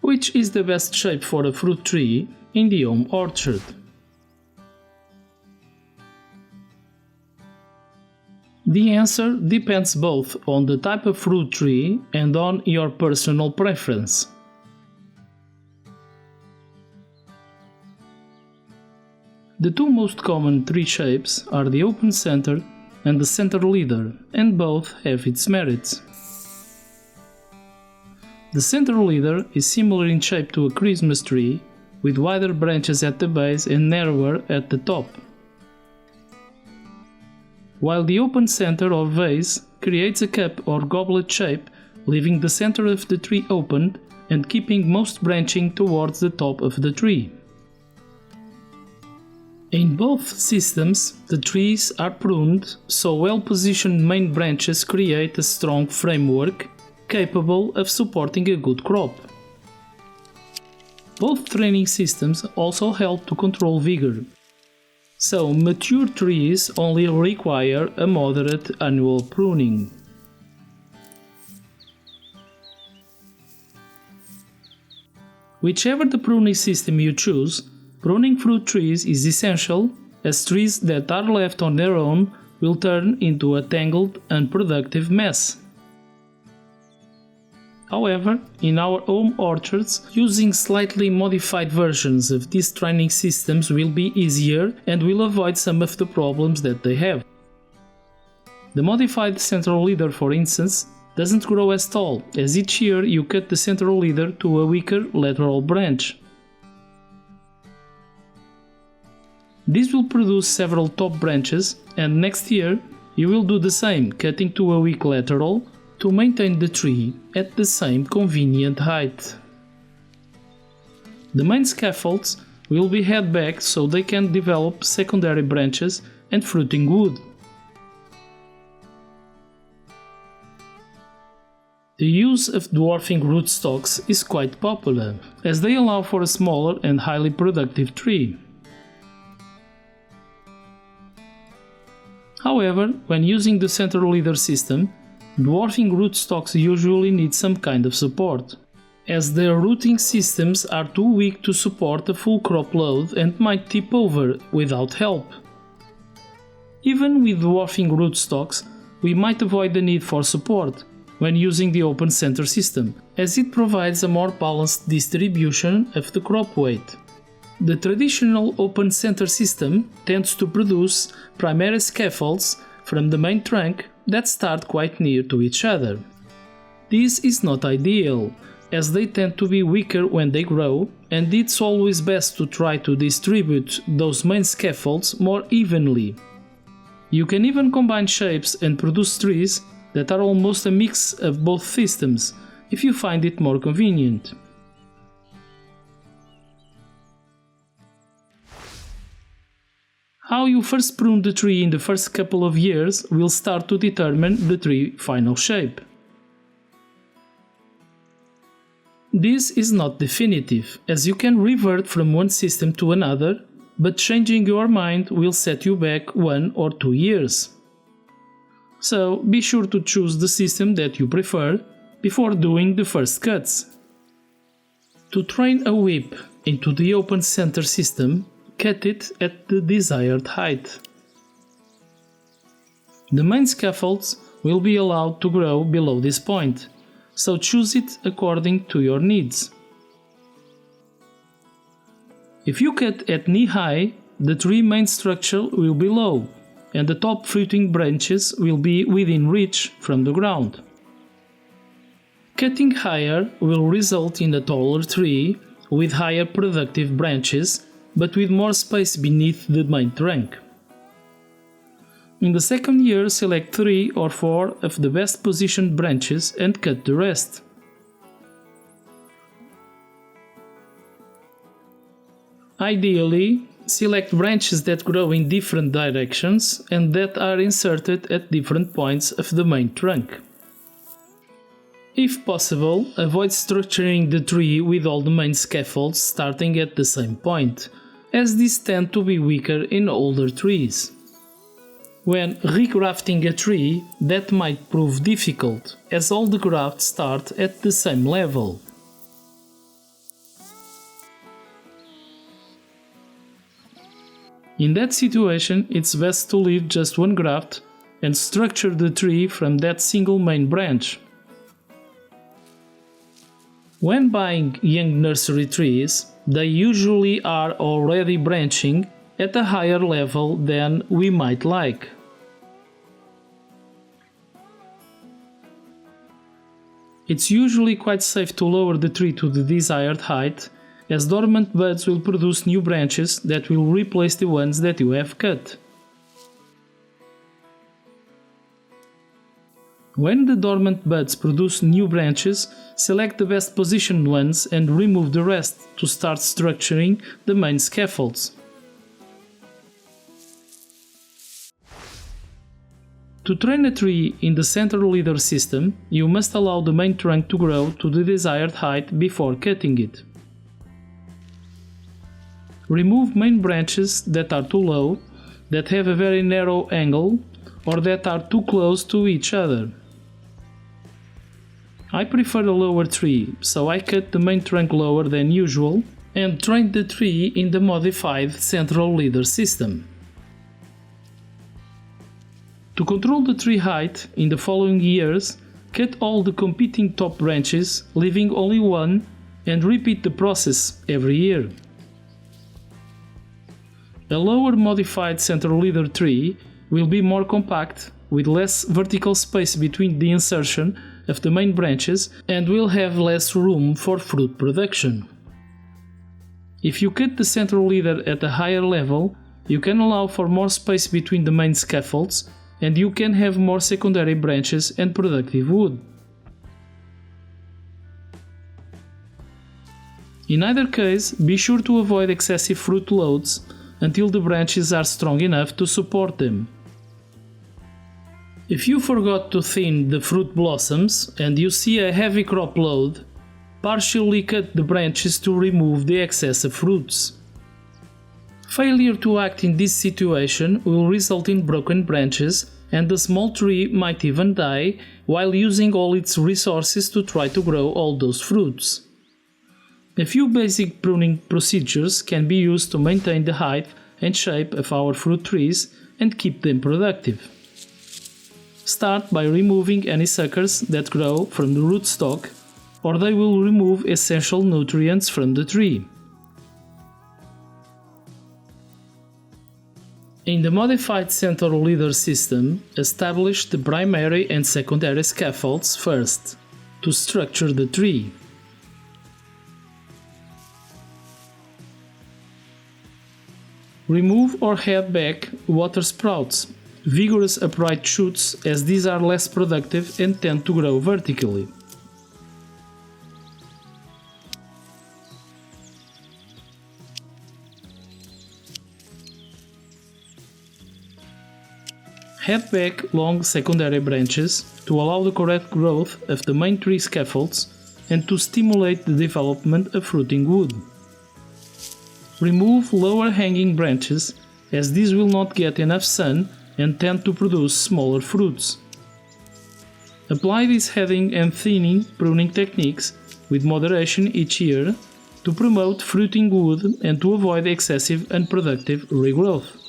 Which is the best shape for a fruit tree in the home orchard? The answer depends both on the type of fruit tree and on your personal preference. The two most common tree shapes are the open center and the center leader, and both have its merits. The center leader is similar in shape to a Christmas tree, with wider branches at the base and narrower at the top. While the open center or vase creates a cup or goblet shape, leaving the center of the tree open and keeping most branching towards the top of the tree. In both systems, the trees are pruned, so well-positioned main branches create a strong framework capable of supporting a good crop. Both training systems also help to control vigor. So, mature trees only require a moderate annual pruning. Whichever the pruning system you choose, pruning fruit trees is essential, as trees that are left on their own will turn into a tangled, unproductive mess. However, in our home orchards, using slightly modified versions of these training systems will be easier and will avoid some of the problems that they have. The modified central leader, for instance, doesn't grow as tall, as each year you cut the central leader to a weaker lateral branch. This will produce several top branches, and next year you will do the same, cutting to a weak lateral to maintain the tree at the same convenient height. The main scaffolds will be held back so they can develop secondary branches and fruiting wood. The use of dwarfing rootstocks is quite popular, as they allow for a smaller and highly productive tree. However, when using the central leader system, dwarfing rootstocks usually need some kind of support, as their rooting systems are too weak to support a full crop load and might tip over without help. Even with dwarfing rootstocks, we might avoid the need for support when using the open center system, as it provides a more balanced distribution of the crop weight. The traditional open center system tends to produce primary scaffolds from the main trunk that start quite near to each other. This is not ideal, as they tend to be weaker when they grow, and it's always best to try to distribute those main scaffolds more evenly. You can even combine shapes and produce trees that are almost a mix of both systems, if you find it more convenient. How you first prune the tree in the first couple of years will start to determine the tree's final shape. This is not definitive, as you can revert from one system to another, but changing your mind will set you back 1 or 2 years. So be sure to choose the system that you prefer before doing the first cuts. To train a whip into the open center system, cut it at the desired height. The main scaffolds will be allowed to grow below this point, so choose it according to your needs. If you cut at knee high, the tree main structure will be low, and the top fruiting branches will be within reach from the ground. Cutting higher will result in a taller tree with higher productive branches, but with more space beneath the main trunk. In the second year, select 3 or 4 of the best positioned branches and cut the rest. Ideally, select branches that grow in different directions and that are inserted at different points of the main trunk. If possible, avoid structuring the tree with all the main scaffolds starting at the same point, as these tend to be weaker in older trees. When regrafting a tree, that might prove difficult, as all the grafts start at the same level. In that situation, it's best to leave just one graft and structure the tree from that single main branch. When buying young nursery trees, they usually are already branching at a higher level than we might like. It's usually quite safe to lower the tree to the desired height, as dormant buds will produce new branches that will replace the ones that you have cut. When the dormant buds produce new branches, select the best positioned ones and remove the rest to start structuring the main scaffolds. To train a tree in the center leader system, you must allow the main trunk to grow to the desired height before cutting it. Remove main branches that are too low, that have a very narrow angle, or that are too close to each other. I prefer a lower tree, so I cut the main trunk lower than usual and trained the tree in the modified central leader system. To control the tree height in the following years, cut all the competing top branches, leaving only one, and repeat the process every year. A lower modified central leader tree will be more compact, with less vertical space between the insertion of the main branches and will have less room for fruit production. If you cut the central leader at a higher level, you can allow for more space between the main scaffolds and you can have more secondary branches and productive wood. In either case, be sure to avoid excessive fruit loads until the branches are strong enough to support them. If you forgot to thin the fruit blossoms and you see a heavy crop load, partially cut the branches to remove the excess of fruits. Failure to act in this situation will result in broken branches and the small tree might even die while using all its resources to try to grow all those fruits. A few basic pruning procedures can be used to maintain the height and shape of our fruit trees and keep them productive. Start by removing any suckers that grow from the rootstock, or they will remove essential nutrients from the tree. In the modified central leader system, establish the primary and secondary scaffolds first, to structure the tree. Remove or head back water sprouts, vigorous upright shoots, as these are less productive and tend to grow vertically. Head back long secondary branches to allow the correct growth of the main tree scaffolds and to stimulate the development of fruiting wood. Remove lower hanging branches, as these will not get enough sun and tend to produce smaller fruits. Apply these heading and thinning pruning techniques with moderation each year to promote fruiting wood and to avoid excessive unproductive regrowth.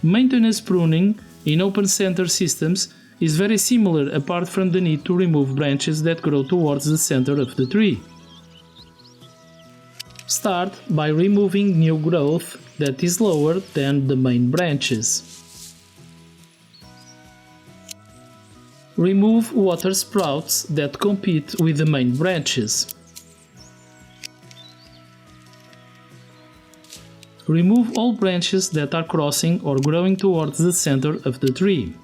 Maintenance pruning in open center systems is very similar apart from the need to remove branches that grow towards the center of the tree. Start by removing new growth that is lower than the main branches. Remove water sprouts that compete with the main branches. Remove all branches that are crossing or growing towards the center of the tree.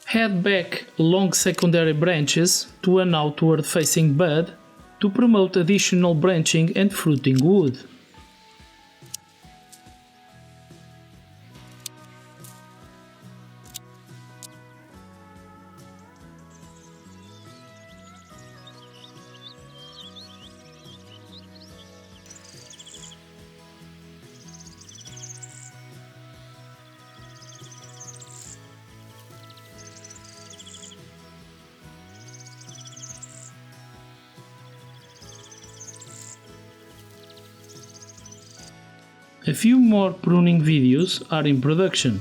Head back long secondary branches to an outward facing bud to promote additional branching and fruiting wood. A few more pruning videos are in production.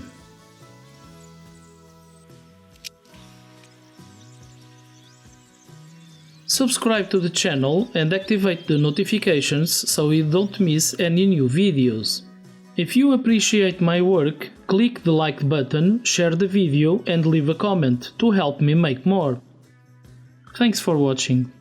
Subscribe to the channel and activate the notifications so you don't miss any new videos. If you appreciate my work, click the like button, share the video and leave a comment to help me make more. Thanks for watching.